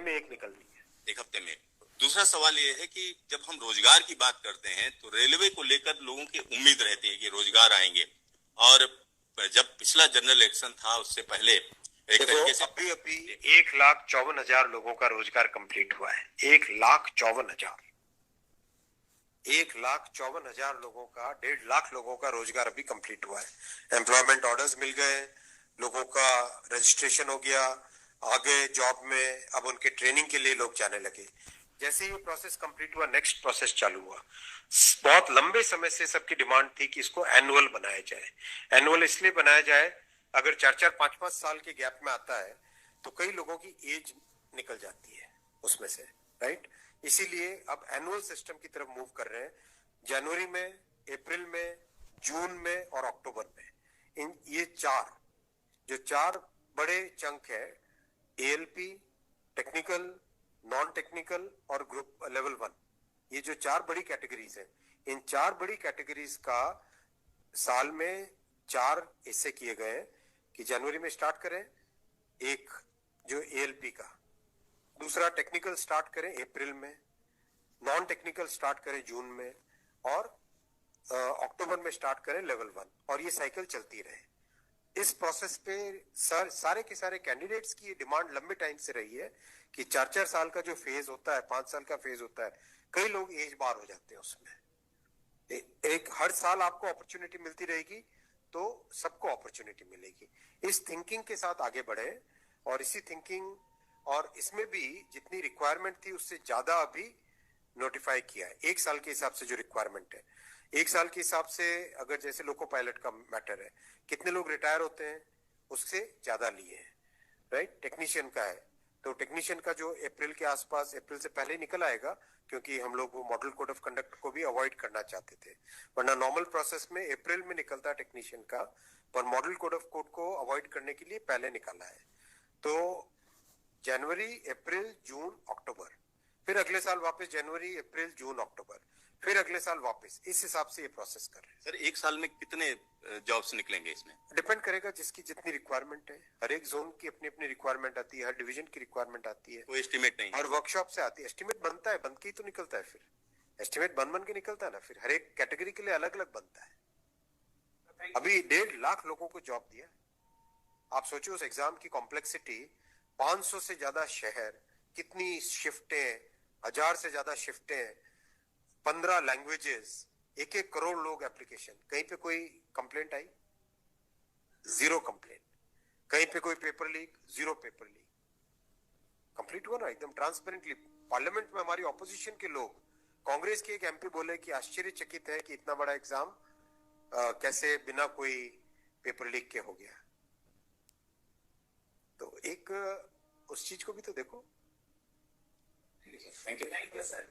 में एक निकलनी है। एक हफ्ते में। दूसरा सवाल ये है कि जब हम रोजगार की बात करते हैं तो रेलवे को लेकर लोगों की उम्मीद रहती है कि रोजगार आएंगे, और जब पिछला जनरल इलेक्शन था उससे पहले एक तरीके से अभी 1,54,000 लोगों का रोजगार कंप्लीट हुआ है। 1,54,000 लोगों का, 1.5 लाख लोगों का रोजगार अभी कंप्लीट हुआ है। एम्प्लॉयमेंट ऑर्डर्स मिल गए, लोगों का रजिस्ट्रेशन हो गया, आगे जॉब में अब उनके ट्रेनिंग के लिए लोग जाने लगे। जैसे ही प्रोसेस कंप्लीट हुआ, नेक्स्ट प्रोसेस चालू हुआ। बहुत लंबे समय से सबकी डिमांड थी कि इसको एनुअल बनाया जाए। एनुअल इसलिए बनाया जाए, अगर 4-4, 5-5 साल के गैप में आता है तो कई लोगों की एज निकल जाती है उसमें से, राइट। इसीलिए अब एनुअल सिस्टम की तरफ मूव कर रहे हैं। जनवरी में, अप्रैल में, जून में और अक्टूबर में, इन ये चार बड़े चंक है, एएलपी, टेक्निकल, नॉन टेक्निकल और ग्रुप लेवल 1, ये जो 4 बड़ी कैटेगरीज है, इन 4 बड़ी कैटेगरीज का साल में 4 हिस्से किए गए हैं कि जनवरी में स्टार्ट करें एक जो एएलपी का, दूसरा टेक्निकल स्टार्ट करें अप्रैल में, नॉन टेक्निकल स्टार्ट करें जून में, और अक्टूबर में स्टार्ट करें लेवल 1, और ये साइकिल चलती रहे। इस प्रोसेस पे सारे के सारे कैंडिडेट्स की डिमांड लंबे टाइम से रही है कि 4-4 साल का जो फेज होता है, 5 साल का फेज होता है, कई लोग एज बार हो जाते हैं उसमें। एक हर साल आपको अपॉर्चुनिटी मिलती रहेगी तो सबको अपॉर्चुनिटी मिलेगी। इस थिंकिंग के साथ आगे बढ़े, और इसी थिंकिंग और इसमें भी जितनी रिक्वायरमेंट थी उससे ज्यादा अभी नोटिफाई किया है। 1 साल के हिसाब से जो रिक्वायरमेंट है, 1 साल के हिसाब से, अगर जैसे लोको पायलट का मैटर है, कितने लोग रिटायर होते हैं उससे ज्यादा लिए हैं, राइट। टेक्नीशियन का है तो टेक्नीशियन का जो अप्रैल के आसपास, अप्रैल से पहले निकल आएगा, क्योंकि हम लोग वो मॉडल कोड ऑफ कंडक्ट को भी अवॉइड करना चाहते थे, वरना नॉर्मल प्रोसेस में अप्रैल में निकलता टेक्नीशियन का, पर मॉडल कोड ऑफ कोड को अवॉइड करने के लिए पहले निकाला है। तो जनवरी, अप्रैल, जून, अक्टूबर, फिर अगले साल वापस जनवरी, अप्रैल, जून, अक्टूबर, फिर अगले साल वापस, इस हिसाब से ये प्रोसेस कर रहे हैं। सर, 1 साल में कितने जॉब्स निकलेंगे इसमें? डिपेंड करेगा जिसकी जितनी रिक्वायरमेंट है। हर एक जोन की अपनी अपनी रिक्वायरमेंट आती है, हर डिवीजन की रिक्वायरमेंट आती है। कोई एस्टिमेट नहीं, हर वर्कशॉप से आती है। एस्टिमेट बनता है, बन के ही तो निकलता है, फिर एस्टिमेट बन के निकलता है ना, फिर हर एक कैटेगरी के लिए अलग अलग बनता है। अभी 1.5 लाख लोगों को जॉब दिया। आप सोचो उस एग्जाम की कॉम्प्लेक्सिटी, 500 से ज्यादा शहर, कितनी शिफ्टें, 1000 से ज्यादा शिफ्टें, 15 लैंग्वेजेस, 1-1 करोड़ लोग एप्लीकेशन। कहीं पे कोई कंप्लेंट आई? 0 कंप्लेंट। कहीं पे कोई paper leak? 0 paper leak. Complete हुआ ना एकदम ट्रांसपेरेंटली। पार्लियामेंट में हमारी ऑपोजिशन के लोग, कांग्रेस के एक एमपी बोले कि आश्चर्यचकित है कि इतना बड़ा एग्जाम कैसे बिना कोई पेपर लीक के हो गया। तो एक उस चीज को भी तो देखो। Thank you sir.